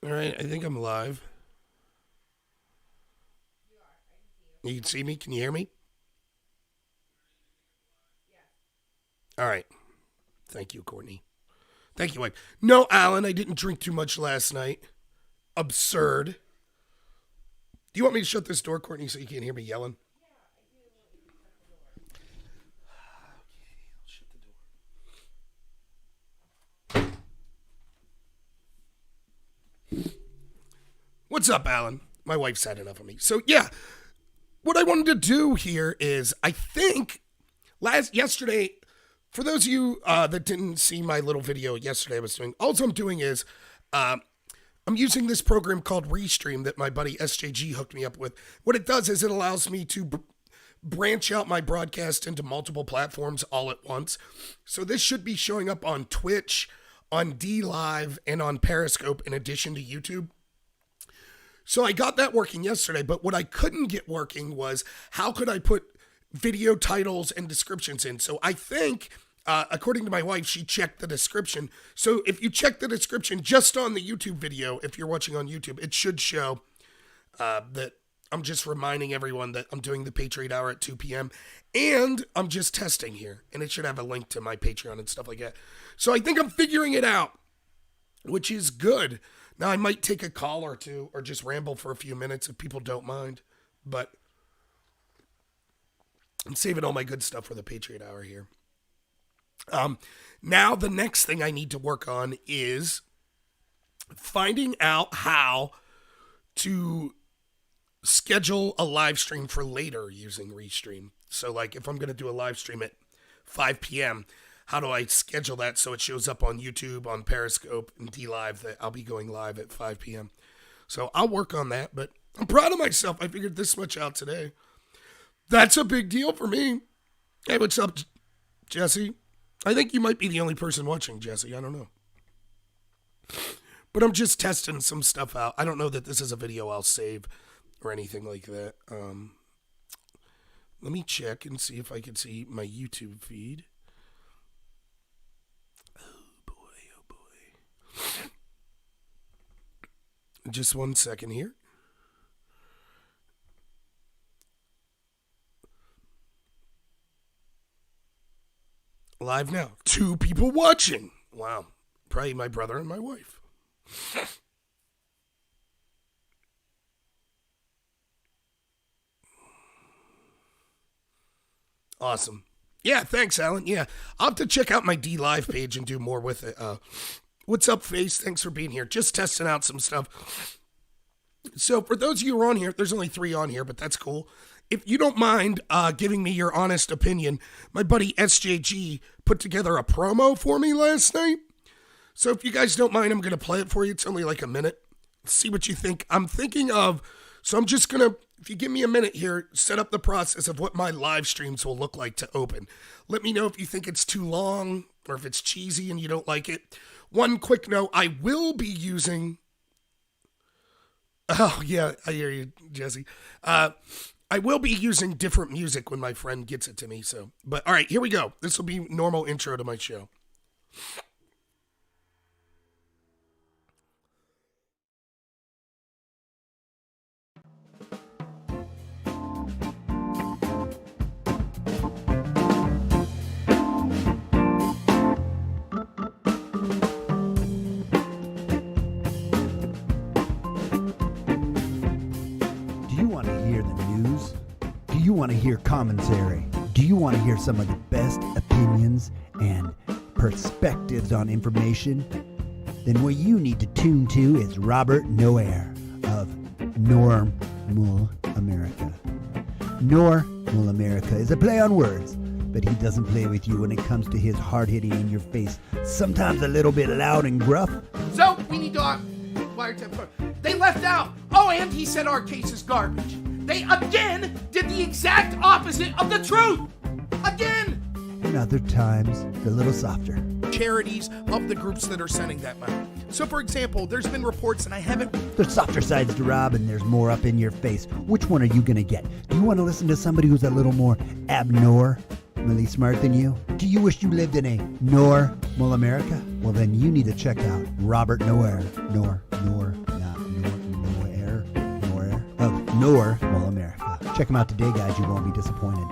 All right, I think I'm live. You can see me? Can you hear me? All right. Thank you, Courtney. Thank you, Mike. No, Alan, I didn't drink too much last night. Absurd. Do you want me to shut this door, Courtney, so you can't hear me yelling? What's up, Alan? My wife's had enough of me. So, yeah, what I wanted to do here is, I think, yesterday, for those of you that didn't see my little video yesterday I was doing, all I'm doing is, I'm using this program called Restream that my buddy SJG hooked me up with. What it does is it allows me to branch out my broadcast into multiple platforms all at once. So this should be showing up on Twitch, on DLive, and on Periscope in addition to YouTube. So I got that working yesterday, but what I couldn't get working was how could I put video titles and descriptions in. So I think, according to my wife, she checked the description. So if you check the description just on the YouTube video, if you're watching on YouTube, it should show that I'm just reminding everyone that I'm doing the Patriot Hour at 2 p.m. And I'm just testing here. And it should have a link to my Patreon and stuff like that. So I think I'm figuring it out, which is good. Now, I might take a call or two or just ramble for a few minutes if people don't mind. But I'm saving all my good stuff for the Patriot Hour here. Now, the next thing I need to work on is finding out how to schedule a live stream for later using Restream. So, like, if I'm going to do a live stream at 5 p.m., how do I schedule that so it shows up on YouTube, on Periscope, and DLive that I'll be going live at 5 p.m.? So I'll work on that, but I'm proud of myself. I figured this much out today. That's a big deal for me. Hey, what's up, Jesse? I think you might be the only person watching, Jesse. I don't know. But I'm just testing some stuff out. I don't know that this is a video I'll save or anything like that. Let me check and see if I can see my YouTube feed. Just 1 second here. Live now. 2 people watching. Wow. Probably my brother and my wife. Awesome. Yeah, thanks, Alan. Yeah, I'll have to check out my DLive page and do more with it. What's up, Face? Thanks for being here. Just testing out some stuff. So for those of you who are on here, there's only 3 on here, but that's cool. If you don't mind giving me your honest opinion, my buddy SJG put together a promo for me last night. So if you guys don't mind, I'm going to play it for you. It's only like a minute. See what you think. I'm thinking of, so I'm just going to, if you give me a minute here, set up the process of what my live streams will look like to open. Let me know if you think it's too long or if it's cheesy and you don't like it. One quick note, I will be using... Oh, yeah, I hear you, Jesse. I will be using different music when my friend gets it to me. So, but all right, here we go. This will be normal intro to my show. Do you want to hear commentary? Do you want to hear some of the best opinions and perspectives on information? Then what you need to tune to is Robert Noir of Normal America. Normal America is a play on words, but he doesn't play with you when it comes to his hard-hitting in your face, sometimes a little bit loud and gruff. So, we need to wiretap. They left out. Oh, and he said our case is garbage. They again did the exact opposite of the truth. Again. And other times, a little softer. Charities of the groups that are sending that money. So, for example, there's been reports, and I haven't... There's softer sides to Rob, and there's more up in your face. Which one are you going to get? Do you want to listen to somebody who's a little more abnormally smart than you? Do you wish you lived in a normal America? Well, then you need to check out Robert Noir. normal America. Check them out today, guys. You won't be disappointed.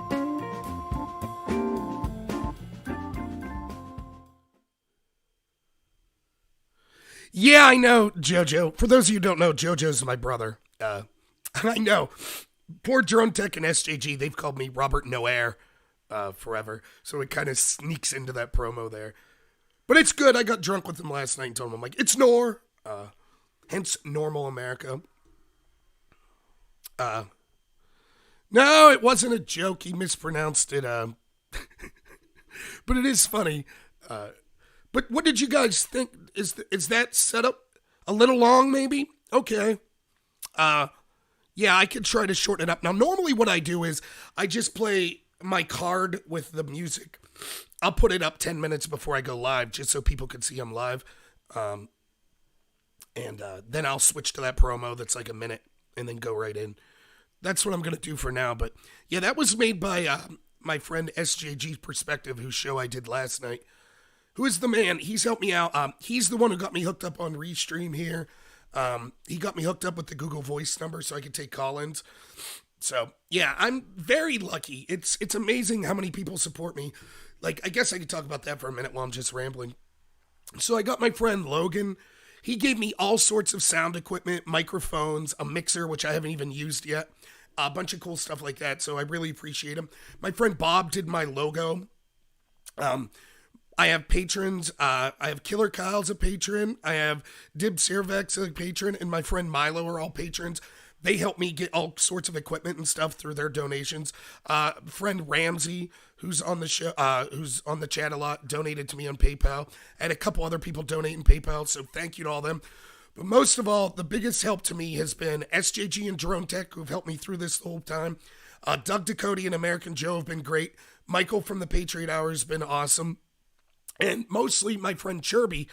Yeah, I know, JoJo. For those of you who don't know, JoJo's my brother. And I know, poor Drone Tech and SJG, they've called me Robert Noir forever. So it kind of sneaks into that promo there. But it's good. I got drunk with him last night and told him, I'm like, it's Nor. Hence, normal America. No, it wasn't a joke. He mispronounced it. But it is funny. But what did you guys think? Is that setup a little long, maybe? Okay. Yeah, I could try to shorten it up. Now, normally what I do is I just play my card with the music. I'll put it up 10 minutes before I go live, just so people can see I'm live. And then I'll switch to that promo that's like a minute and then go right in. That's what I'm going to do for now. But yeah, that was made by my friend SJG Perspective, whose show I did last night. Who is the man? He's helped me out. He's the one who got me hooked up on Restream here. He got me hooked up with the Google Voice number so I could take call-ins. So, yeah, I'm very lucky. It's amazing how many people support me. Like, I guess I could talk about that for a minute while I'm just rambling. So I got my friend Logan. He gave me all sorts of sound equipment, microphones, a mixer, which I haven't even used yet, a bunch of cool stuff like that. So I really appreciate him. My friend Bob did my logo. I have patrons. I have Killer Kyle's a patron. I have Dib Sirvex a patron, and my friend Milo are all patrons. They help me get all sorts of equipment and stuff through their donations. Friend Ramsey, who's on the show, who's on the chat a lot, donated to me on PayPal. I had a couple other people donate in PayPal, so thank you to all them. But most of all, the biggest help to me has been SJG and Drone Tech, who've helped me through this the whole time. Doug Ducote and American Joe have been great. Michael from the Patriot Hour has been awesome. And mostly my friend Chirby.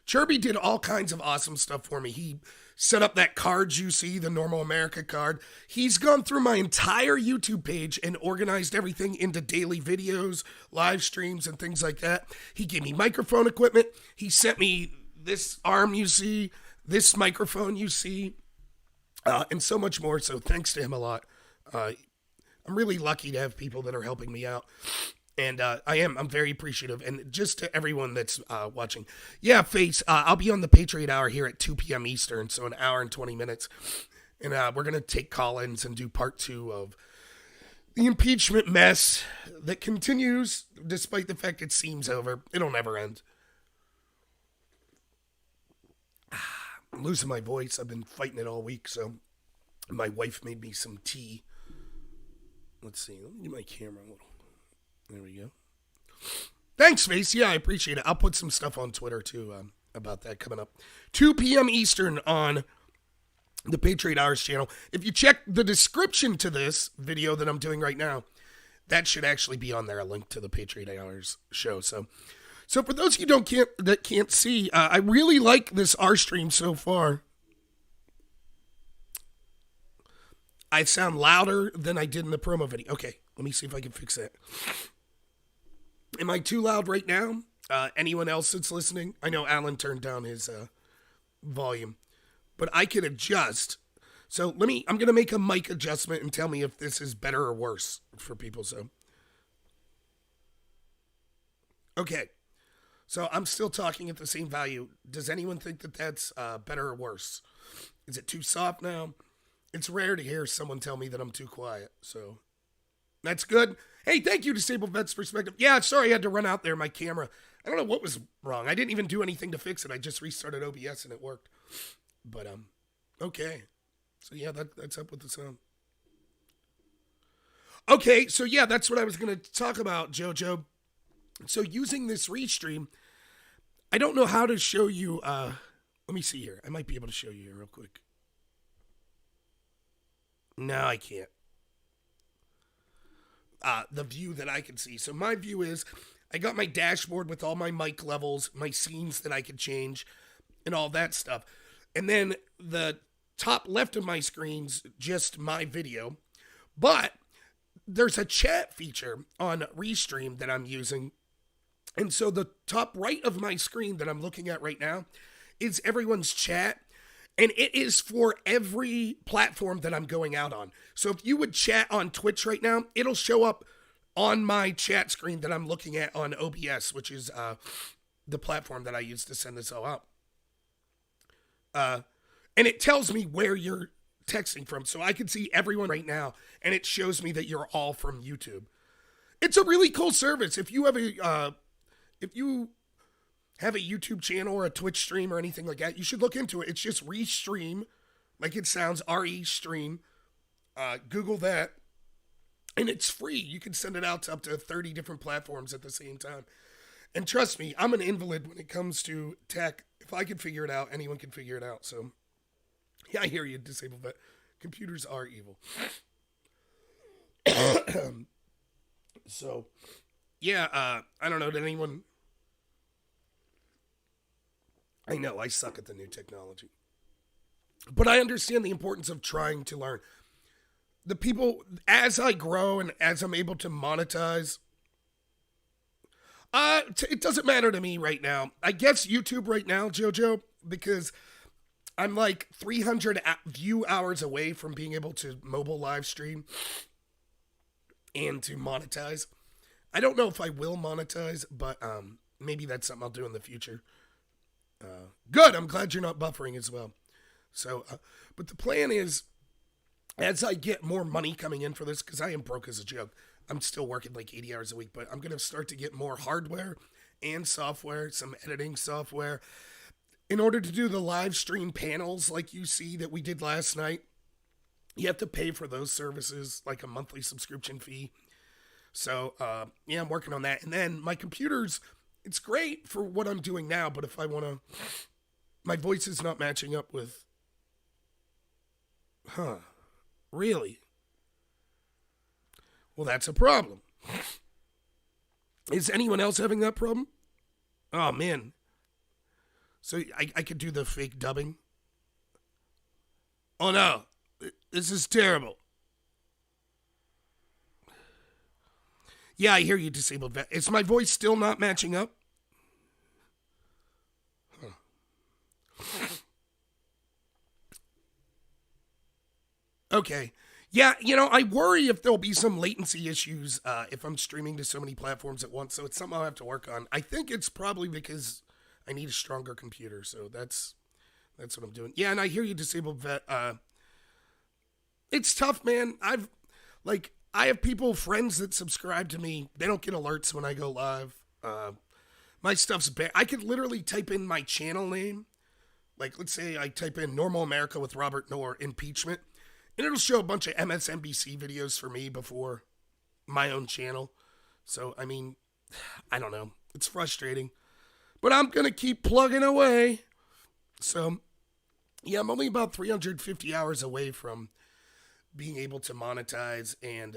Chirby did all kinds of awesome stuff for me. He set up that card you see, the Normal America card. He's gone through my entire YouTube page and organized everything into daily videos, live streams, and things like that. He gave me microphone equipment. He sent me this arm you see, this microphone you see, and so much more. So thanks to him a lot. I'm really lucky to have people that are helping me out. And I'm very appreciative. And just to everyone that's watching, yeah, Face, I'll be on the Patriot Hour here at 2 p.m. Eastern, so an hour and 20 minutes. And we're going to take call-ins and do part 2 of the impeachment mess that continues, despite the fact it seems over. It'll never end. I'm losing my voice. I've been fighting it all week, so my wife made me some tea. Let's see. Let me get my camera a little. There we go. Thanks, Face. Yeah, I appreciate it. I'll put some stuff on Twitter, too, about that coming up. 2 p.m. Eastern on the Patriot Hours channel. If you check the description to this video that I'm doing right now, that should actually be on there, a link to the Patriot Hours show. So for those of you that can't see, I really like this Restream so far. I sound louder than I did in the promo video. Okay, let me see if I can fix that. Am I too loud right now? Anyone else that's listening? I know Alan turned down his volume, but I can adjust. So I'm going to make a mic adjustment and tell me if this is better or worse for people. So, okay. So I'm still talking at the same value. Does anyone think that that's better or worse? Is it too soft now? It's rare to hear someone tell me that I'm too quiet, so that's good. Hey, thank you, Disabled Vets Perspective. Yeah, sorry I had to run out there, my camera. I don't know what was wrong. I didn't even do anything to fix it. I just restarted OBS and it worked. But, okay. So, yeah, that's up with the sound. Okay, so, yeah, that's what I was going to talk about, JoJo. So, using this Restream, I don't know how to show you, let me see here. I might be able to show you here real quick. No, I can't. The view that I can see. So my view is, I got my dashboard with all my mic levels, my scenes that I could change, and all that stuff. And then the top left of my screen's just my video. But there's a chat feature on Restream that I'm using. And so the top right of my screen that I'm looking at right now is everyone's chat. And it is for every platform that I'm going out on. So if you would chat on Twitch right now, it'll show up on my chat screen that I'm looking at on OBS, which is the platform that I use to send this all out. And it tells me where you're texting from. So I can see everyone right now, and it shows me that you're all from YouTube. It's a really cool service. If you have a YouTube channel or a Twitch stream or anything like that, you should look into it. It's just Restream, like it sounds, R-E-Stream. Google that. And it's free. You can send it out to up to 30 different platforms at the same time. And trust me, I'm an invalid when it comes to tech. If I can figure it out, anyone can figure it out. So, yeah, I hear you, Disabled Vet. Computers are evil. So, yeah, I don't know, did anyone... I know, I suck at the new technology. But I understand the importance of trying to learn. The people, as I grow and as I'm able to monetize, it doesn't matter to me right now. I guess YouTube right now, JoJo, because I'm like 300 view hours away from being able to mobile live stream and to monetize. I don't know if I will monetize, but maybe that's something I'll do in the future. Good, I'm glad you're not buffering as well. So, but the plan is, as I get more money coming in for this, because I am broke as a joke, I'm still working like 80 hours a week, but I'm going to start to get more hardware and software, some editing software. In order to do the live stream panels like you see that we did last night, you have to pay for those services, like a monthly subscription fee. So, yeah, I'm working on that. And then my computers, it's great for what I'm doing now, but if I want to, my voice is not matching up with, really? Well, that's a problem. Is anyone else having that problem? Oh, man. So I could do the fake dubbing? Oh, no. This is terrible. Yeah, I hear you, Disabled Vet. Is my voice still not matching up? Okay. Yeah, you know, I worry if there'll be some latency issues if I'm streaming to so many platforms at once, so it's something I'll have to work on. I think it's probably because I need a stronger computer, so that's what I'm doing. Yeah, and I hear you, Disabled Vet. It's tough, man. I have people, friends that subscribe to me. They don't get alerts when I go live. My stuff's bad. I could literally type in my channel name. Like, let's say I type in Normal America with Robert Knorr, impeachment. And it'll show a bunch of MSNBC videos for me before my own channel. So, I mean, I don't know. It's frustrating. But I'm going to keep plugging away. So, yeah, I'm only about 350 hours away from being able to monetize. And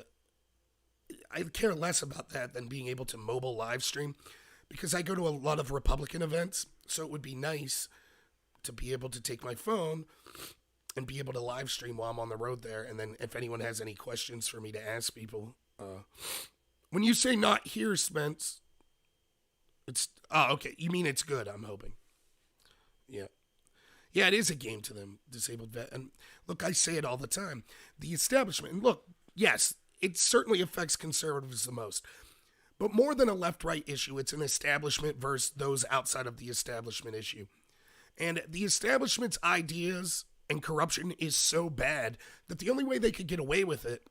I care less about that than being able to mobile live stream. Because I go to a lot of Republican events. So it would be nice to be able to take my phone and be able to live stream while I'm on the road there. And then if anyone has any questions for me to ask people. When you say not here, Spence, it's... Oh, okay. You mean it's good, I'm hoping. Yeah. Yeah, it is a game to them, Disabled Vet. And look, I say it all the time. The establishment... And look, yes, it certainly affects conservatives the most. But more than a left-right issue, it's an establishment versus those outside of the establishment issue. And the establishment's ideas and corruption is so bad that the only way they could get away with it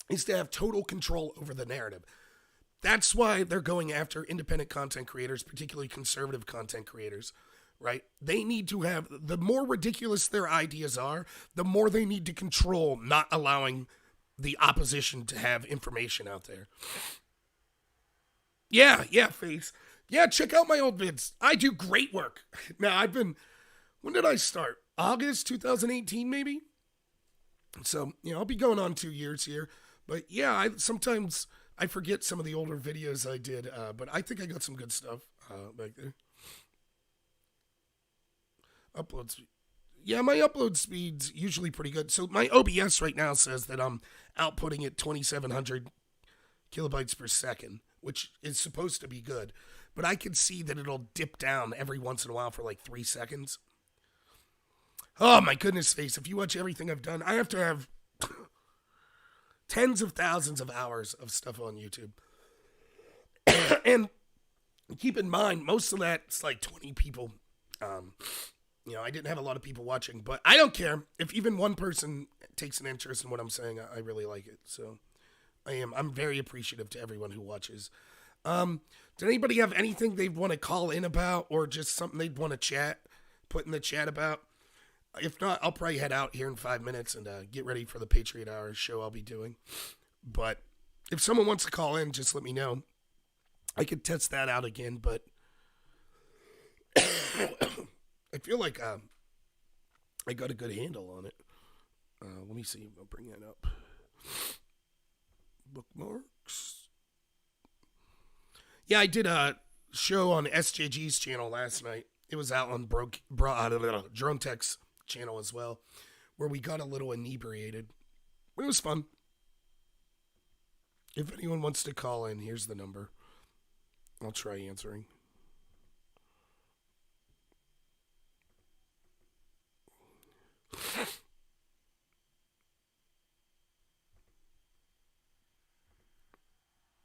is to have total control over the narrative. That's why they're going after independent content creators, particularly conservative content creators, right? They need to have, the more ridiculous their ideas are, the more they need to control, not allowing the opposition to have information out there. Yeah, Face. Yeah, check out my old vids. I do great work. Now, when did I start? August 2018, maybe? So, I'll be going on 2 years here. But yeah, sometimes I forget some of the older videos I did. But I think I got some good stuff back there. Upload speed. Yeah, my upload speed's usually pretty good. So my OBS right now says that I'm outputting at 2,700 kilobytes per second, which is supposed to be good. But I can see that it'll dip down every once in a while for like 3 seconds. Oh my goodness face. If you watch everything I've done, I have to have tens of thousands of hours of stuff on YouTube. And keep in mind, most of that's like 20 people. I didn't have a lot of people watching, but I don't care. If even one person takes an interest in what I'm saying, I really like it. So I'm very appreciative to everyone who watches. Did anybody have anything they want to call in about, or just something they'd want to put in the chat about? If not, I'll probably head out here in 5 minutes and get ready for the Patriot Hour show I'll be doing. But if someone wants to call in, just let me know. I could test that out again, but I feel like I got a good handle on it. Let me see. I'll bring that up. Bookmarks. Yeah, I did a show on SJG's channel last night. It was out on Drone Tech's channel as well, where we got a little inebriated. It was fun. If anyone wants to call in, here's the number. I'll try answering.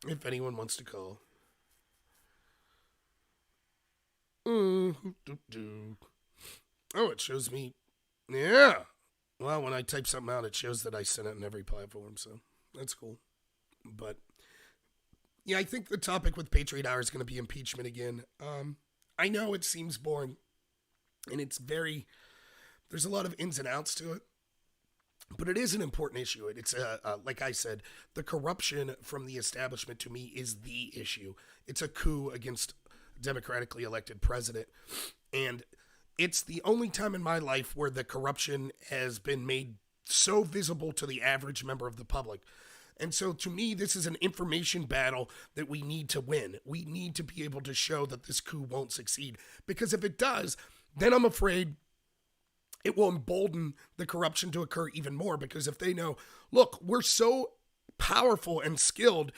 If anyone wants to call. Oh, it shows me. Yeah. Well, when I type something out, it shows that I sent it on every platform, so that's cool. But yeah, I think the topic with Patriot Hour is going to be impeachment again. I know it seems boring, and there's a lot of ins and outs to it, but it is an important issue. It's like I said, the corruption from the establishment to me is the issue. It's a coup against a democratically elected president, and it's the only time in my life where the corruption has been made so visible to the average member of the public. And so to me, this is an information battle that we need to win. We need to be able to show that this coup won't succeed. Because if it does, then I'm afraid it will embolden the corruption to occur even more. Because if they know, look, we're so powerful and skilled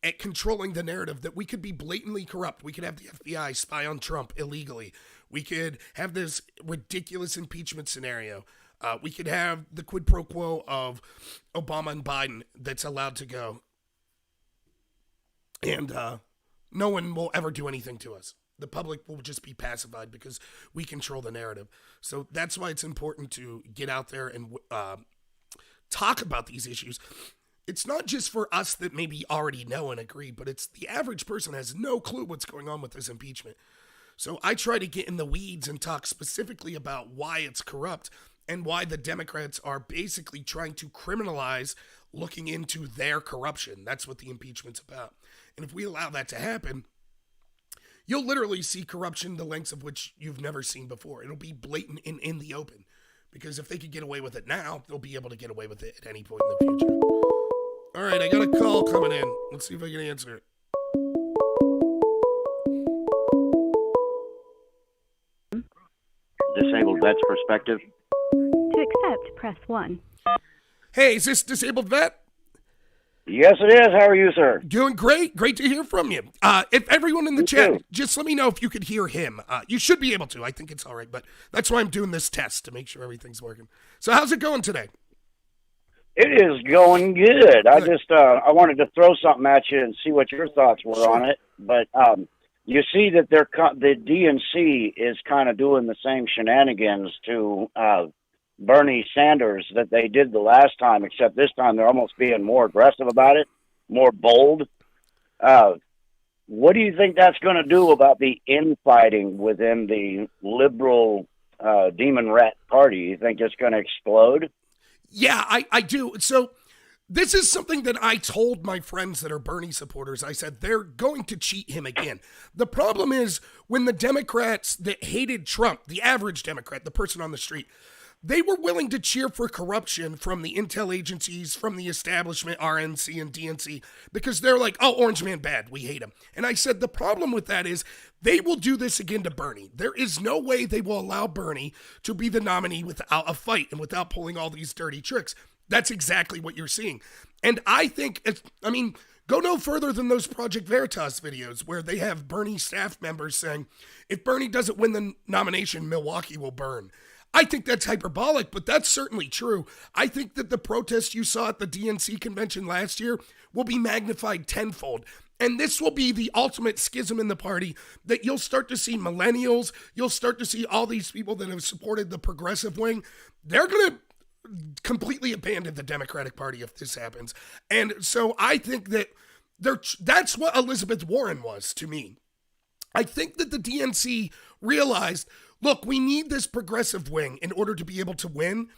at controlling the narrative that we could be blatantly corrupt. We could have the FBI spy on Trump illegally. We could have this ridiculous impeachment scenario. We could have the quid pro quo of Obama and Biden that's allowed to go. And no one will ever do anything to us. The public will just be pacified because we control the narrative. So that's why it's important to get out there and talk about these issues. It's not just for us that maybe already know and agree, but it's the average person has no clue what's going on with this impeachment. So I try to get in the weeds and talk specifically about why it's corrupt and why the Democrats are basically trying to criminalize looking into their corruption. That's what the impeachment's about. And if we allow that to happen, you'll literally see corruption the lengths of which you've never seen before. It'll be blatant and in the open. Because if they could get away with it now, they'll be able to get away with it at any point in the future. All right, I got a call coming in. Let's see if I can answer it. Disabled Vet's Perspective. To accept, press 1. Hey, is this Disabled Vet? Yes, it is. How are you, sir? Doing great. Great to hear from you. If everyone in the chat, just let me know if you could hear him. You should be able to. I think it's all right, but that's why I'm doing this test to make sure everything's working. So how's it going today? It is going good. I just I wanted to throw something at you and see what your thoughts were on it. But you see that the DNC is kind of doing the same shenanigans to Bernie Sanders that they did the last time, except this time they're almost being more aggressive about it, more bold. What do you think that's going to do about the infighting within the liberal demon rat party? You think it's going to explode? Yeah, I do. So this is something that I told my friends that are Bernie supporters. I said, they're going to cheat him again. The problem is when the Democrats that hated Trump, the average Democrat, the person on the street, they were willing to cheer for corruption from the intel agencies, from the establishment, RNC and DNC, because they're like, oh, Orange Man bad, we hate him. And I said, the problem with that is they will do this again to Bernie. There is no way they will allow Bernie to be the nominee without a fight and without pulling all these dirty tricks. That's exactly what you're seeing. And I think, go no further than those Project Veritas videos where they have Bernie staff members saying, if Bernie doesn't win the nomination, Milwaukee will burn. I think that's hyperbolic, but that's certainly true. I think that the protests you saw at the DNC convention last year will be magnified tenfold. And this will be the ultimate schism in the party, that you'll start to see millennials, you'll start to see all these people that have supported the progressive wing. They're going to completely abandon the Democratic Party if this happens. And so I think that that's what Elizabeth Warren was to me. I think that the DNC realized, look, we need this progressive wing in order to be able to win,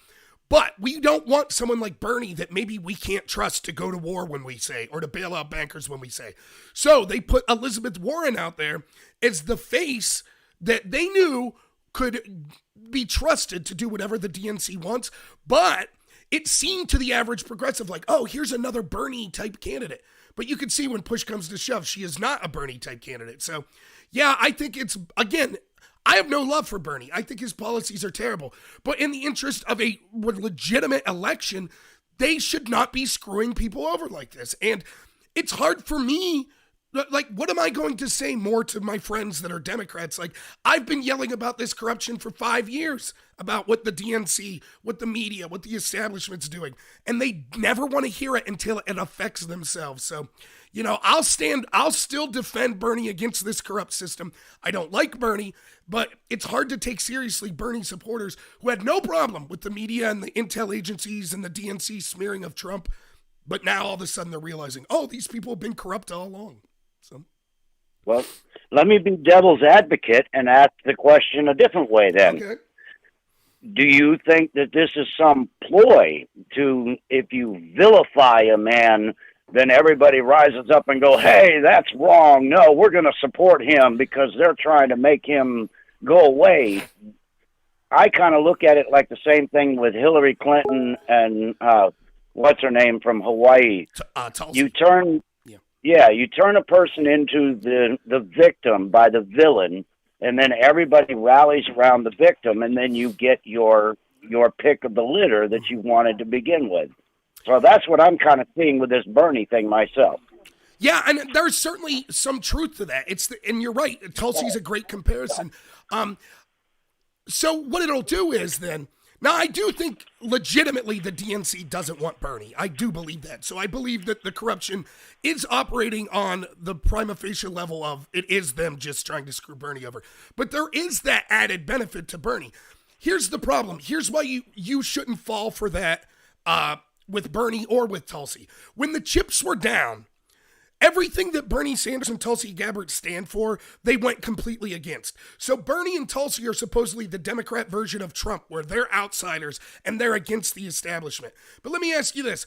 but we don't want someone like Bernie that maybe we can't trust to go to war when we say, or to bail out bankers when we say. So they put Elizabeth Warren out there as the face that they knew could be trusted to do whatever the DNC wants, but it seemed to the average progressive like, oh, here's another Bernie-type candidate. But you can see when push comes to shove, she is not a Bernie-type candidate. So, yeah, I think it's, again, I have no love for Bernie. I think his policies are terrible. But in the interest of a legitimate election, they should not be screwing people over like this. And it's hard for me. Like, what am I going to say more to my friends that are Democrats? Like, I've been yelling about this corruption for 5 years, about what the DNC, what the media, what the establishment's doing. And they never want to hear it until it affects themselves. So, you know, I'll still defend Bernie against this corrupt system. I don't like Bernie, but it's hard to take seriously Bernie supporters who had no problem with the media and the intel agencies and the DNC smearing of Trump. But now all of a sudden they're realizing, oh, these people have been corrupt all along. So, well, let me be devil's advocate and ask the question a different way then. Okay. Do you think that this is some ploy to, if you vilify a man, then everybody rises up and go, hey, that's wrong. No, we're going to support him because they're trying to make him go away. I kind of look at it like the same thing with Hillary Clinton and what's her name from Hawaii. Tulsi. You turn a person into the victim by the villain, and then everybody rallies around the victim, and then you get your pick of the litter that you wanted to begin with. So that's what I'm kind of seeing with this Bernie thing myself. Yeah, and there's certainly some truth to that. And you're right, Tulsi's a great comparison. So what it'll do is then, now I do think legitimately the DNC doesn't want Bernie. I do believe that. So I believe that the corruption is operating on the prima facie level of it is them just trying to screw Bernie over. But there is that added benefit to Bernie. Here's the problem. Here's why you shouldn't fall for that with Bernie or with Tulsi. When the chips were down, everything that Bernie Sanders and Tulsi Gabbard stand for, they went completely against. So Bernie and Tulsi are supposedly the Democrat version of Trump, where they're outsiders and they're against the establishment. But let me ask you this.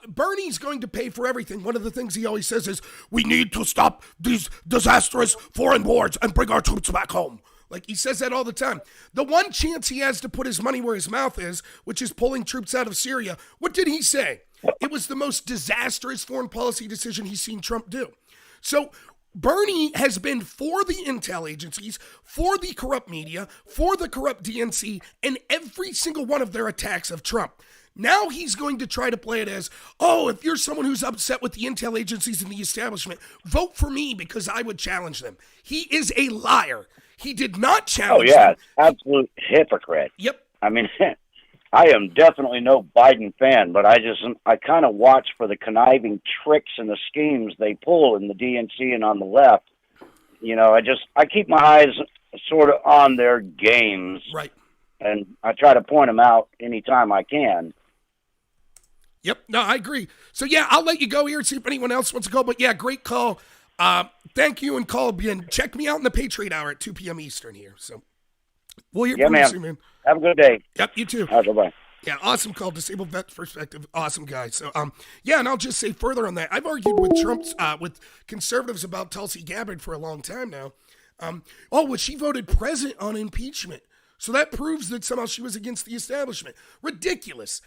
Bernie's going to pay for everything. One of the things he always says is, we need to stop these disastrous foreign wars and bring our troops back home. Like, he says that all the time. The one chance he has to put his money where his mouth is, which is pulling troops out of Syria, what did he say? It was the most disastrous foreign policy decision he's seen Trump do. So Bernie has been for the intel agencies, for the corrupt media, for the corrupt DNC, and every single one of their attacks of Trump. Now he's going to try to play it as, oh, if you're someone who's upset with the intel agencies and the establishment, vote for me because I would challenge them. He is a liar. He did not challenge them. Absolute hypocrite. Yep. I mean, I am definitely no Biden fan, but I kind of watch for the conniving tricks and the schemes they pull in the DNC and on the left. You know, I keep my eyes sort of on their games. Right. And I try to point them out anytime I can. Yep. No, I agree. So, yeah, I'll let you go here and see if anyone else wants to go. But, yeah, great call. Thank you and call again. Check me out in the Patriot Hour at 2 p.m. Eastern here. So we'll hear from you soon, man. Have a good day. Yep, you too. All right, bye-bye. Yeah, awesome call. Disabled Vet Perspective. Awesome guy. So, yeah, and I'll just say further on that. I've argued with with conservatives about Tulsi Gabbard for a long time now. She voted present on impeachment. So that proves that somehow she was against the establishment. Ridiculous.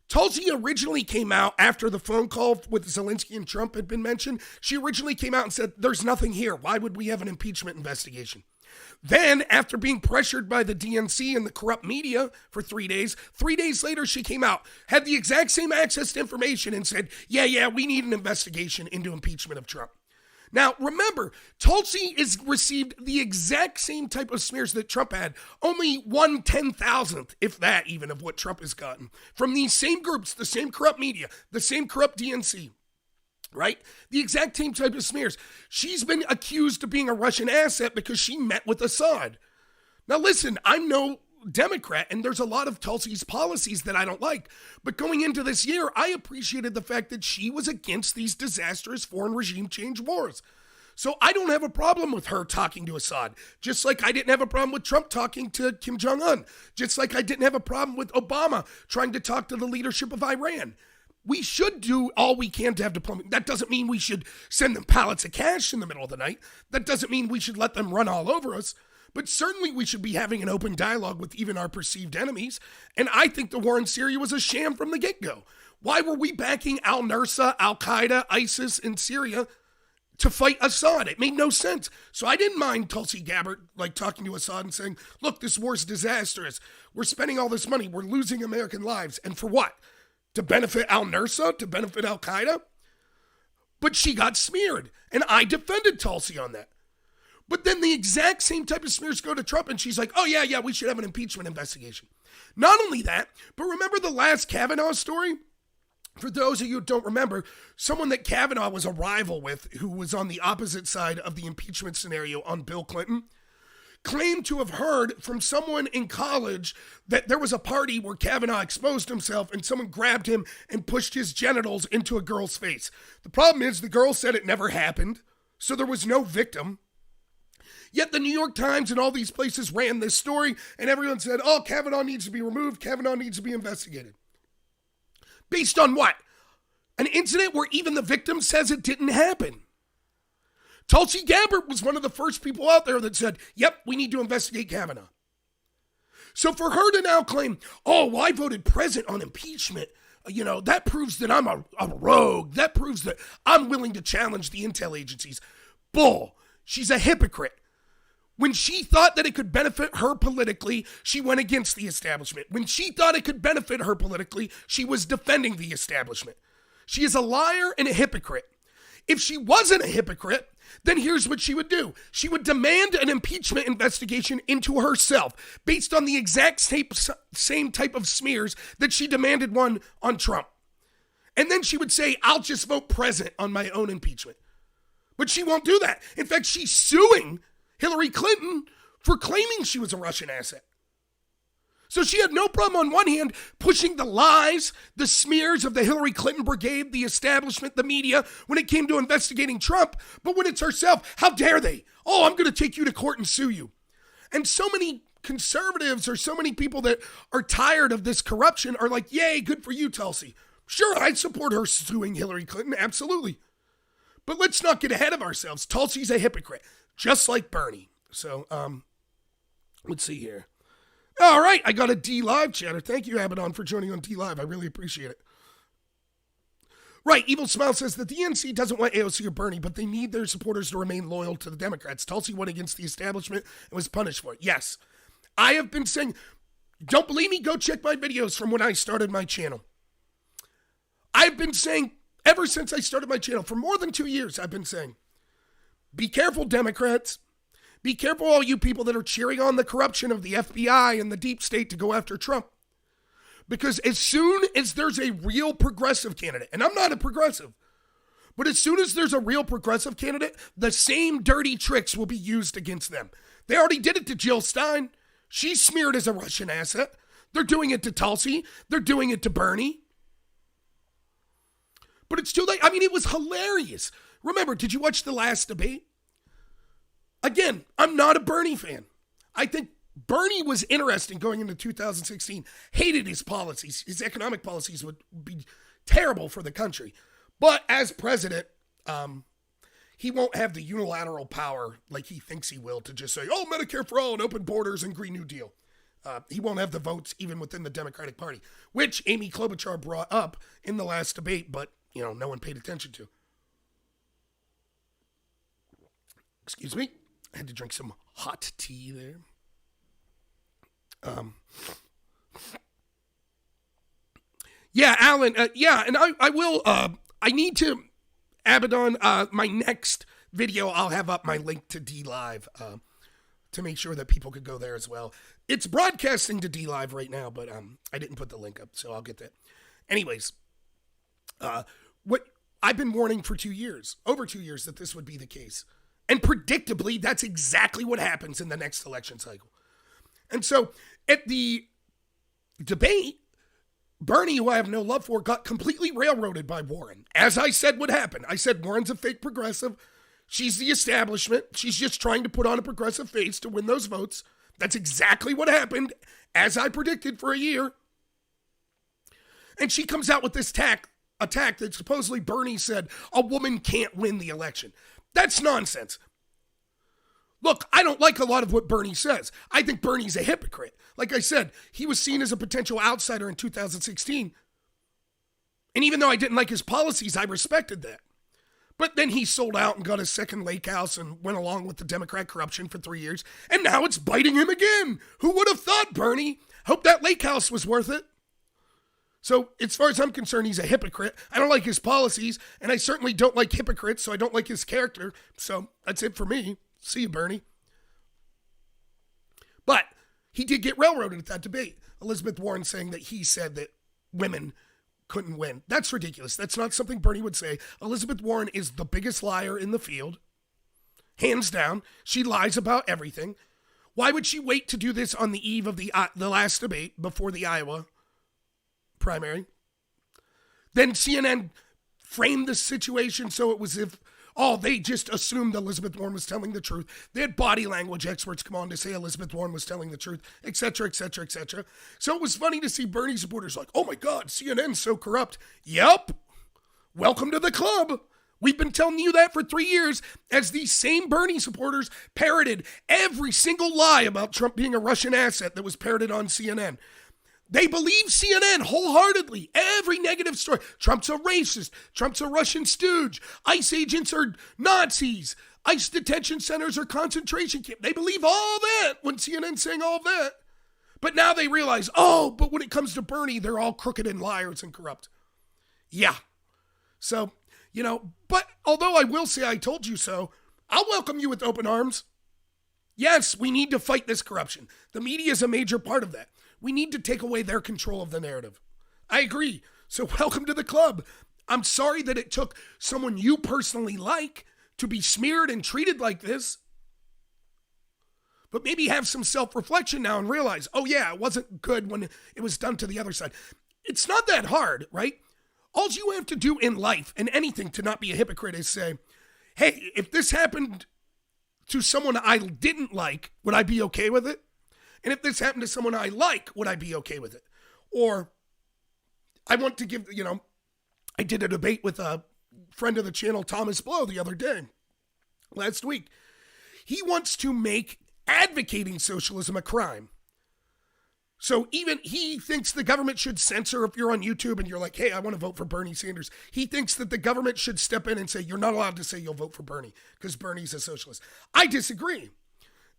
Tulsi originally came out after the phone call with Zelensky and Trump had been mentioned. She originally came out and said, there's nothing here. Why would we have an impeachment investigation? Then, after being pressured by the DNC and the corrupt media for 3 days later she came out, had the exact same access to information and said, yeah, we need an investigation into impeachment of Trump. Now, remember, Tulsi has received the exact same type of smears that Trump had, only 1/10,000th, if that even, of what Trump has gotten, from these same groups, the same corrupt media, the same corrupt DNC, right? The exact same type of smears. She's been accused of being a Russian asset because she met with Assad. Now, listen, I'm no Democrat, and there's a lot of Tulsi's policies that I don't like. But going into this year, I appreciated the fact that she was against these disastrous foreign regime change wars. So I don't have a problem with her talking to Assad, just like I didn't have a problem with Trump talking to Kim Jong-un, just like I didn't have a problem with Obama trying to talk to the leadership of Iran. We should do all we can to have diplomacy. That doesn't mean we should send them pallets of cash in the middle of the night. That doesn't mean we should let them run all over us. But certainly we should be having an open dialogue with even our perceived enemies. And I think the war in Syria was a sham from the get-go. Why were we backing al-Nusra, al-Qaeda, ISIS in Syria to fight Assad? It made no sense. So I didn't mind Tulsi Gabbard talking to Assad and saying, look, this war's disastrous. We're spending all this money. We're losing American lives. And for what? To benefit al-Nusra? To benefit al-Qaeda? But she got smeared. And I defended Tulsi on that. But then the exact same type of smears go to Trump, and she's like, oh, yeah, we should have an impeachment investigation. Not only that, but remember the last Kavanaugh story? For those of you who don't remember, someone that Kavanaugh was a rival with, who was on the opposite side of the impeachment scenario on Bill Clinton, claimed to have heard from someone in college that there was a party where Kavanaugh exposed himself and someone grabbed him and pushed his genitals into a girl's face. The problem is the girl said it never happened, so there was no victim. Yet the New York Times and all these places ran this story, and everyone said, oh, Kavanaugh needs to be removed. Kavanaugh needs to be investigated. Based on what? An incident where even the victim says it didn't happen. Tulsi Gabbard was one of the first people out there that said, yep, we need to investigate Kavanaugh. So for her to now claim, oh, well, I voted present on impeachment, that proves that I'm a rogue. That proves that I'm willing to challenge the intel agencies. Bull. She's a hypocrite. When she thought that it could benefit her politically, she went against the establishment. When she thought it could benefit her politically, she was defending the establishment. She is a liar and a hypocrite. If she wasn't a hypocrite, then here's what she would do. She would demand an impeachment investigation into herself based on the exact same type of smears that she demanded one on Trump. And then she would say, I'll just vote present on my own impeachment. But she won't do that. In fact, she's suing Hillary Clinton for claiming she was a Russian asset. So she had no problem on one hand pushing the lies, the smears of the Hillary Clinton brigade, the establishment, the media, when it came to investigating Trump. But when it's herself, how dare they? Oh, I'm going to take you to court and sue you. And so many conservatives or so many people that are tired of this corruption are like, yay, good for you, Tulsi. Sure, I support her suing Hillary Clinton, absolutely. But let's not get ahead of ourselves. Tulsi's a hypocrite, just like Bernie. So, let's see here. All right, I got a D Live chatter. Thank you, Abaddon, for joining on D Live. I really appreciate it. Right, Evil Smile says that the DNC doesn't want AOC or Bernie, but they need their supporters to remain loyal to the Democrats. Tulsi went against the establishment and was punished for it. Yes, I have been saying, don't believe me? Go check my videos from when I started my channel. I've been saying, ever since I started my channel, for more than 2 years, I've been saying, be careful, Democrats. Be careful, all you people that are cheering on the corruption of the FBI and the deep state to go after Trump. Because as soon as there's a real progressive candidate, and I'm not a progressive, but as soon as there's a real progressive candidate, the same dirty tricks will be used against them. They already did it to Jill Stein. She's smeared as a Russian asset. They're doing it to Tulsi. They're doing it to Bernie. But it's too late. I mean, it was hilarious. Remember, did you watch the last debate? Again, I'm not a Bernie fan. I think Bernie was interesting going into 2016. Hated his policies. His economic policies would be terrible for the country. But as president, he won't have the unilateral power like he thinks he will to just say, oh, Medicare for all and open borders and Green New Deal. He won't have the votes even within the Democratic Party, which Amy Klobuchar brought up in the last debate, but, no one paid attention to. Excuse me. I had to drink some hot tea there. Yeah, Alan. And I will. I need to, Abaddon. My next video, I'll have up my link to D-Live to make sure that people could go there as well. It's broadcasting to D-Live right now, but I didn't put the link up, so I'll get that. Anyways, what I've been warning for 2 years, over 2 years, that this would be the case. And predictably, that's exactly what happens in the next election cycle. And so, at the debate, Bernie, who I have no love for, got completely railroaded by Warren. As I said would happen. I said Warren's a fake progressive. She's the establishment. She's just trying to put on a progressive face to win those votes. That's exactly what happened, as I predicted for a year. And she comes out with this attack that supposedly Bernie said a woman can't win the election. That's nonsense. Look, I don't like a lot of what Bernie says. I think Bernie's a hypocrite. Like I said, he was seen as a potential outsider in 2016. And even though I didn't like his policies, I respected that. But then he sold out and got a second lake house and went along with the Democrat corruption for 3 years. And now it's biting him again. Who would have thought, Bernie? Hope that lake house was worth it. So as far as I'm concerned, he's a hypocrite. I don't like his policies, and I certainly don't like hypocrites, so I don't like his character. So that's it for me. See you, Bernie. But he did get railroaded at that debate. Elizabeth Warren saying that he said that women couldn't win. That's ridiculous. That's not something Bernie would say. Elizabeth Warren is the biggest liar in the field. Hands down. She lies about everything. Why would she wait to do this on the eve of the last debate before the Iowa primary? Then CNN framed the situation so it was if, they just assumed Elizabeth Warren was telling the truth. They had body language experts come on to say Elizabeth Warren was telling the truth, etc., etc., etc. So it was funny to see Bernie supporters like, oh my God, CNN's so corrupt. Yep. Welcome to the club. We've been telling you that for 3 years as these same Bernie supporters parroted every single lie about Trump being a Russian asset that was parroted on CNN. They believe CNN wholeheartedly. Every negative story. Trump's a racist. Trump's a Russian stooge. ICE agents are Nazis. ICE detention centers are concentration camps. They believe all that when CNN's saying all that. But now they realize, but when it comes to Bernie, they're all crooked and liars and corrupt. Yeah. So, but although I will say I told you so, I'll welcome you with open arms. Yes, we need to fight this corruption. The media is a major part of that. We need to take away their control of the narrative. I agree. So welcome to the club. I'm sorry that it took someone you personally like to be smeared and treated like this. But maybe have some self-reflection now and realize, it wasn't good when it was done to the other side. It's not that hard, right? All you have to do in life and anything to not be a hypocrite is say, hey, if this happened to someone I didn't like, would I be okay with it? And if this happened to someone I like, would I be okay with it? Or I want to give, I did a debate with a friend of the channel, Thomas Blow, the other day, last week. He wants to make advocating socialism a crime. So even he thinks the government should censor if you're on YouTube and you're like, hey, I want to vote for Bernie Sanders. He thinks that the government should step in and say, you're not allowed to say you'll vote for Bernie because Bernie's a socialist. I disagree.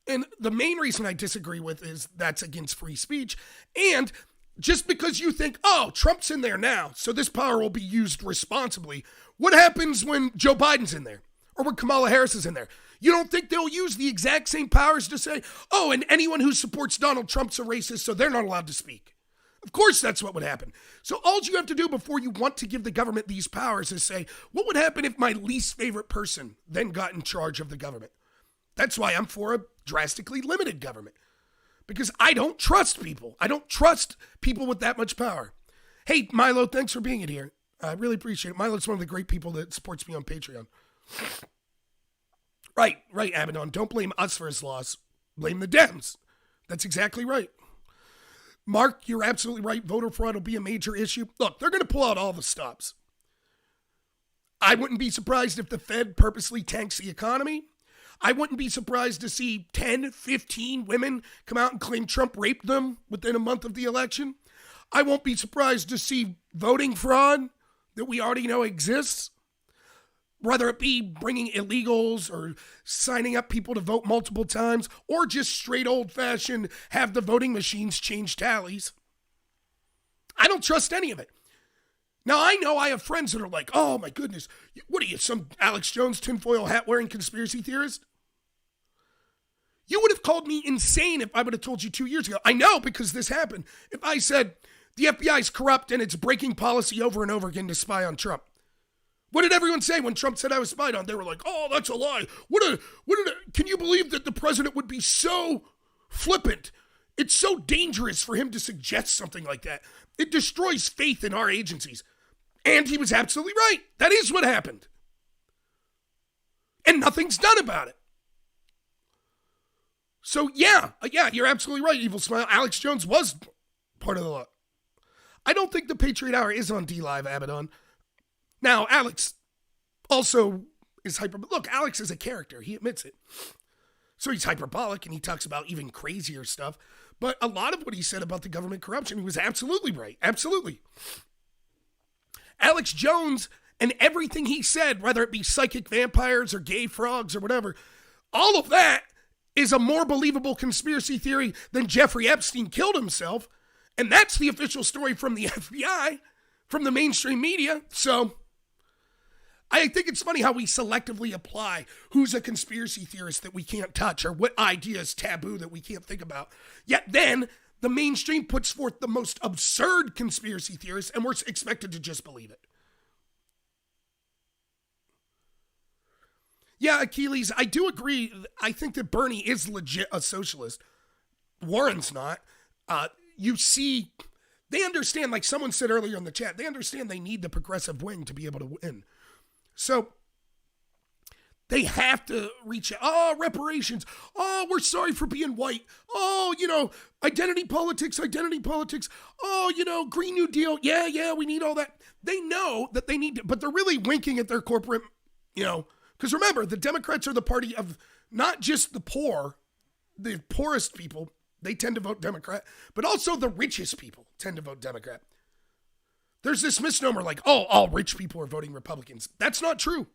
And the main reason I disagree with is that's against free speech. And just because you think, Trump's in there now, so this power will be used responsibly. What happens when Joe Biden's in there or when Kamala Harris is in there? You don't think they'll use the exact same powers to say, and anyone who supports Donald Trump's a racist, so they're not allowed to speak? Of course that's what would happen. So all you have to do before you want to give the government these powers is say, what would happen if my least favorite person then got in charge of the government? That's why I'm for a drastically limited government. Because I don't trust people. I don't trust people with that much power. Hey, Milo, thanks for being in here. I really appreciate it. Milo's one of the great people that supports me on Patreon. Right, Abaddon. Don't blame us for his loss. Blame the Dems. That's exactly right. Mark, you're absolutely right. Voter fraud will be a major issue. Look, they're going to pull out all the stops. I wouldn't be surprised if the Fed purposely tanks the economy. I wouldn't be surprised to see 10, 15 women come out and claim Trump raped them within a month of the election. I won't be surprised to see voting fraud that we already know exists, whether it be bringing illegals or signing up people to vote multiple times or just straight old-fashioned have the voting machines change tallies. I don't trust any of it. Now, I know I have friends that are like, oh my goodness, what are you, some Alex Jones tinfoil hat wearing conspiracy theorist? You would have called me insane if I would have told you 2 years ago. I know, because this happened. If I said the FBI is corrupt and it's breaking policy over and over again to spy on Trump. What did everyone say when Trump said I was spied on? They were like, oh, that's a lie. Can you believe that the president would be so flippant? It's so dangerous for him to suggest something like that. It destroys faith in our agencies. And he was absolutely right. That is what happened. And nothing's done about it. So yeah, you're absolutely right, Evil Smile. Alex Jones was part of the law. I don't think the Patriot Hour is on D-Live, Abaddon. Now, Alex also is Look, Alex is a character. He admits it. So he's hyperbolic and he talks about even crazier stuff. But a lot of what he said about the government corruption, he was absolutely right. Absolutely. Alex Jones and everything he said, whether it be psychic vampires or gay frogs or whatever, all of that is a more believable conspiracy theory than Jeffrey Epstein killed himself. And that's the official story from the FBI, from the mainstream media. So I think it's funny how we selectively apply who's a conspiracy theorist that we can't touch or what idea is taboo that we can't think about. Yet then the mainstream puts forth the most absurd conspiracy theorists and we're expected to just believe it. Yeah, Achilles, I do agree. I think that Bernie is legit a socialist. Warren's not. You see, they understand, like someone said earlier in the chat, they understand they need the progressive wing to be able to win. So they have to reach out. Oh, reparations. Oh, we're sorry for being white. Oh, identity politics. Oh, Green New Deal. Yeah, we need all that. They know that they need to, but they're really winking at their corporate, because remember, the Democrats are the party of not just the poor, the poorest people. They tend to vote Democrat, but also the richest people tend to vote Democrat. There's this misnomer like, oh, all rich people are voting Republicans. That's not true.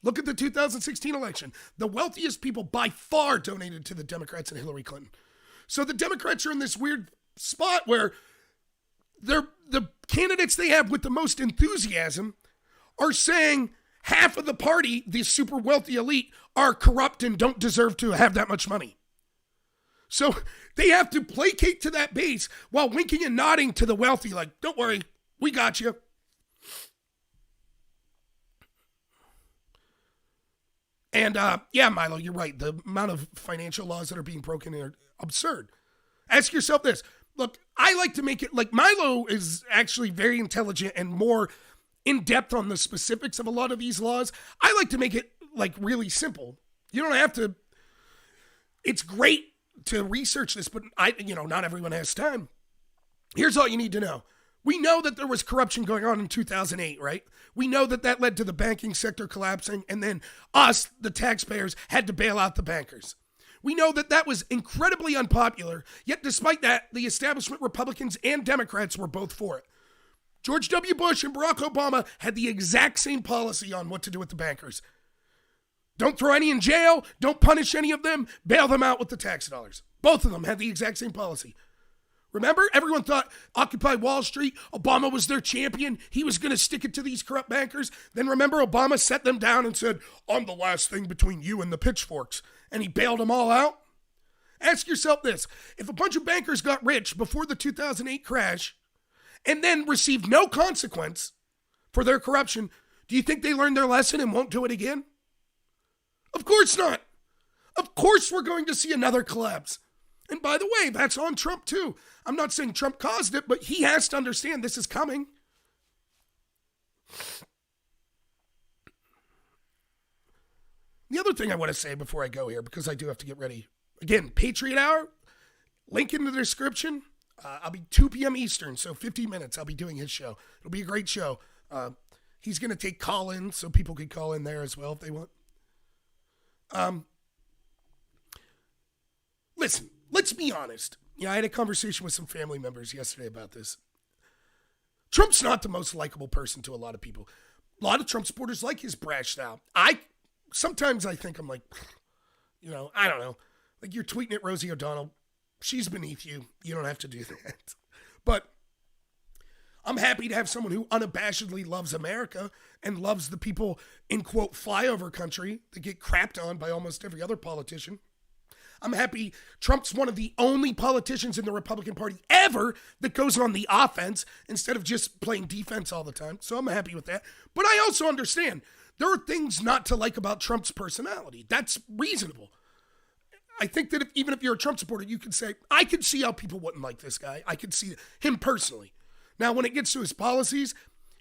Look at the 2016 election. The wealthiest people by far donated to the Democrats and Hillary Clinton. So the Democrats are in this weird spot where the candidates they have with the most enthusiasm are saying half of the party, the super wealthy elite, are corrupt and don't deserve to have that much money. So they have to placate to that base while winking and nodding to the wealthy like, don't worry, we got you. And yeah, Milo, you're right. The amount of financial laws that are being broken are absurd. Ask yourself this. Look, I like to make it like Milo is actually very intelligent and more in depth on the specifics of a lot of these laws. I like to make it like really simple. You don't have to. It's great to research this, but not everyone has time. Here's all you need to know. We know that there was corruption going on in 2008, right? We know that led to the banking sector collapsing, and then us, the taxpayers, had to bail out the bankers. We know that was incredibly unpopular, yet despite that, the establishment Republicans and Democrats were both for it. George W. Bush and Barack Obama had the exact same policy on what to do with the bankers. Don't throw any in jail, don't punish any of them, bail them out with the tax dollars. Both of them had the exact same policy. Remember, everyone thought Occupy Wall Street, Obama was their champion. He was going to stick it to these corrupt bankers. Then remember, Obama set them down and said, I'm the last thing between you and the pitchforks. And he bailed them all out. Ask yourself this. If a bunch of bankers got rich before the 2008 crash and then received no consequence for their corruption, do you think they learned their lesson and won't do it again? Of course not. Of course we're going to see another collapse. And by the way, that's on Trump too. I'm not saying Trump caused it, but he has to understand this is coming. The other thing I want to say before I go here, because I do have to get ready. Again, Patriot Hour, link in the description. I'll be 2 p.m. Eastern, so 15 minutes. I'll be doing his show. It'll be a great show. He's going to take call-ins, so people can call in there as well if they want. Listen, let's be honest. I had a conversation with some family members yesterday about this. Trump's not the most likable person to a lot of people. A lot of Trump supporters like his brash style. Sometimes I think I'm like, I don't know. Like you're tweeting at Rosie O'Donnell. She's beneath you. You don't have to do that. But I'm happy to have someone who unabashedly loves America and loves the people in, quote, flyover country that get crapped on by almost every other politician. I'm happy Trump's one of the only politicians in the Republican Party ever that goes on the offense instead of just playing defense all the time. So I'm happy with that. But I also understand there are things not to like about Trump's personality. That's reasonable. I think that even if you're a Trump supporter, you can say, I could see how people wouldn't like this guy. I could see him personally. Now, when it gets to his policies,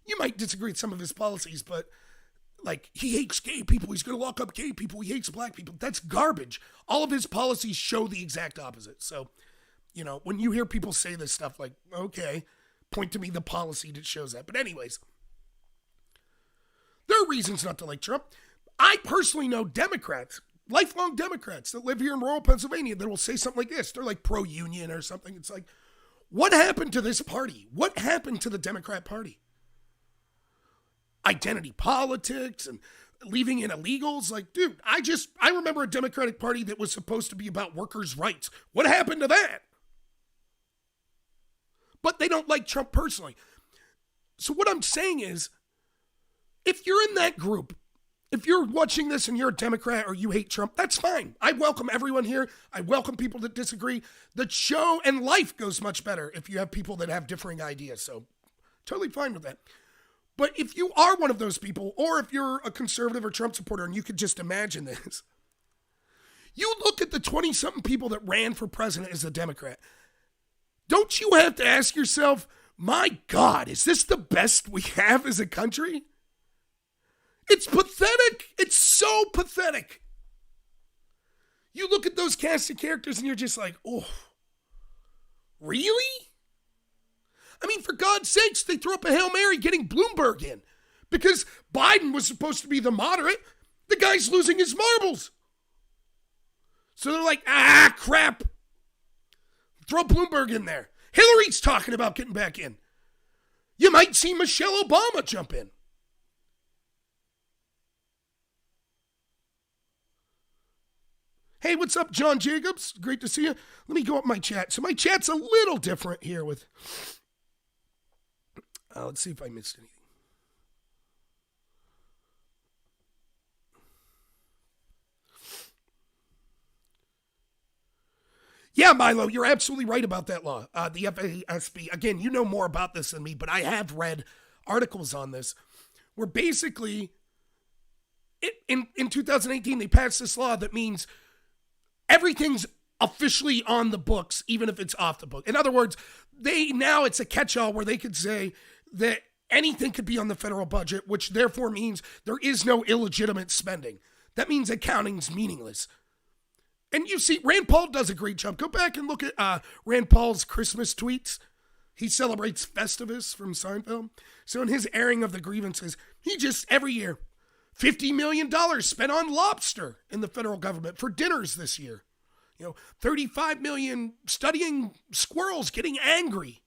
you might disagree with some of his policies, but like, he hates gay people. He's going to lock up gay people. He hates black people. That's garbage. All of his policies show the exact opposite. So, you know, when you hear people say this stuff, like, okay, point to me the policy that shows that. But anyways, there are reasons not to like Trump. I personally know Democrats, lifelong Democrats that live here in rural Pennsylvania that will say something like this. They're like pro-union or something. It's like, what happened to this party? What happened to the Democrat Party? Identity politics and leaving in illegals. Like, dude, I remember a Democratic Party that was supposed to be about workers' rights. What happened to that? But they don't like Trump personally. So what I'm saying is, if you're in that group, if you're watching this and you're a Democrat or you hate Trump, that's fine. I welcome everyone here. I welcome people that disagree. The show and life goes much better if you have people that have differing ideas. So totally fine with that. But if you are one of those people, or if you're a conservative or Trump supporter and you could just imagine this, you look at the 20-something people that ran for president as a Democrat. Don't you have to ask yourself, my God, is this the best we have as a country? It's pathetic. It's so pathetic. You look at those cast of characters and you're just like, oh, really? I mean, for God's sakes, they threw up a Hail Mary getting Bloomberg in because Biden was supposed to be the moderate. The guy's losing his marbles. So they're like, crap. Throw Bloomberg in there. Hillary's talking about getting back in. You might see Michelle Obama jump in. Hey, what's up, John Jacobs? Great to see you. Let me go up my chat. So my chat's a little different here with... let's see if I missed anything. Yeah, Milo, you're absolutely right about that law. The FASB, again, you know more about this than me, but I have read articles on this where basically in 2018 they passed this law that means everything's officially on the books, even if it's off the book. In other words, now it's a catch-all where they could say that anything could be on the federal budget, which therefore means there is no illegitimate spending. That means accounting's meaningless. And you see, Rand Paul does a great job. Go back and look at Rand Paul's Christmas tweets. He celebrates Festivus from Seinfeld. So in his airing of the grievances, he just, every year, $50 million spent on lobster in the federal government for dinners this year. You know, $35 million studying squirrels getting angry.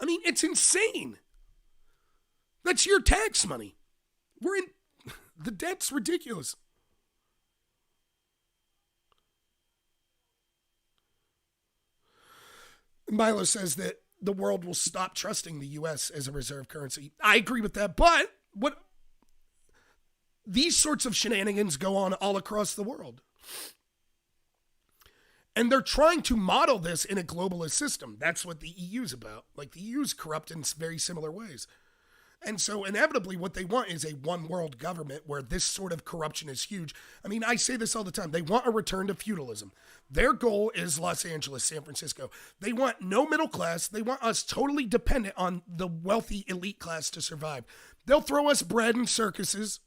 I mean, it's insane. That's your tax money. The debt's ridiculous. Milo says that the world will stop trusting the U.S. as a reserve currency. I agree with that, but these sorts of shenanigans go on all across the world. And they're trying to model this in a globalist system. That's what the EU's about. Like, the EU's corrupt in very similar ways. And so inevitably what they want is a one world government where this sort of corruption is huge. I mean, I say this all the time. They want a return to feudalism. Their goal is Los Angeles, San Francisco. They want no middle class. They want us totally dependent on the wealthy elite class to survive. They'll throw us bread and circuses,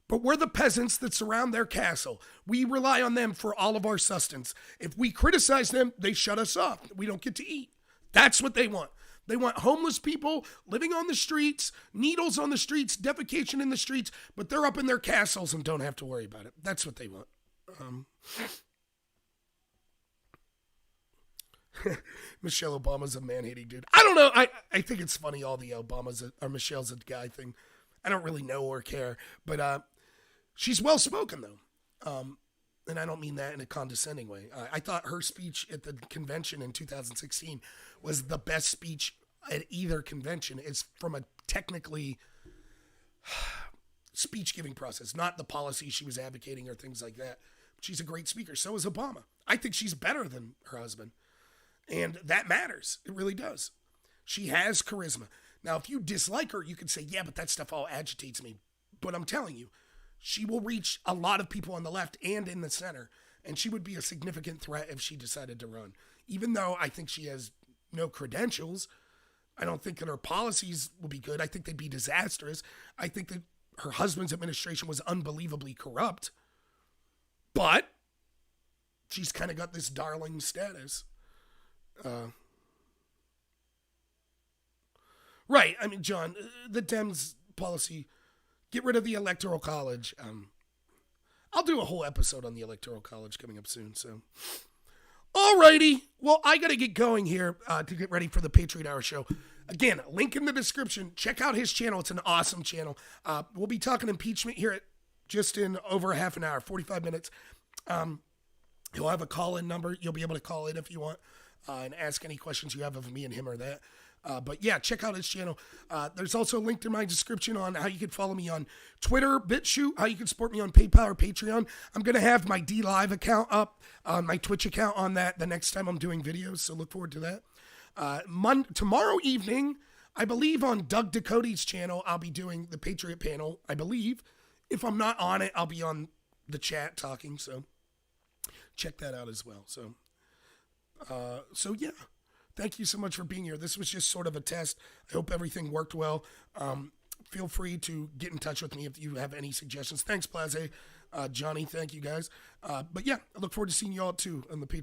but we're the peasants that surround their castle. We rely on them for all of our sustenance. If we criticize them, they shut us off. We don't get to eat. That's what they want. They want homeless people living on the streets, needles on the streets, defecation in the streets, but they're up in their castles and don't have to worry about it. That's what they want. Michelle Obama's a man-hating dude. I don't know. I think it's funny, all the Obamas or Michelle's a guy thing. I don't really know or care, but she's well-spoken, though. And I don't mean that in a condescending way. I thought her speech at the convention in 2016 was the best speech at either convention is from a technically speech-giving process, not the policy she was advocating or things like that. She's a great speaker. So is Obama. I think she's better than her husband. And that matters. It really does. She has charisma. Now, if you dislike her, you could say, yeah, but that stuff all agitates me. But I'm telling you, she will reach a lot of people on the left and in the center. And she would be a significant threat if she decided to run. Even though I think she has no credentials, I don't think that her policies will be good. I think they'd be disastrous. I think that her husband's administration was unbelievably corrupt. But she's kind of got this darling status. Right. I mean, John, the Dems policy, get rid of the Electoral College. I'll do a whole episode on the Electoral College coming up soon. So, alrighty. Well, I got to get going here to get ready for the Patriot Hour show. Again, link in the description. Check out his channel. It's an awesome channel. We'll be talking impeachment here just in over a half an hour, 45 minutes. He'll have a call-in number. You'll be able to call in if you want and ask any questions you have of me and him or that. But yeah, check out his channel. There's also a link in my description on how you can follow me on Twitter, BitChute, how you can support me on PayPal or Patreon. I'm going to have my DLive account up, my Twitch account on that the next time I'm doing videos, so look forward to that. Tomorrow evening, I believe on Doug Ducote's channel, I'll be doing the Patriot panel, I believe. If I'm not on it, I'll be on the chat talking, so check that out as well. So yeah. Thank you so much for being here. This was just sort of a test. I hope everything worked well. Feel free to get in touch with me if you have any suggestions. Thanks, Plaze. Johnny, thank you guys. But yeah, I look forward to seeing you all too on the Patreon.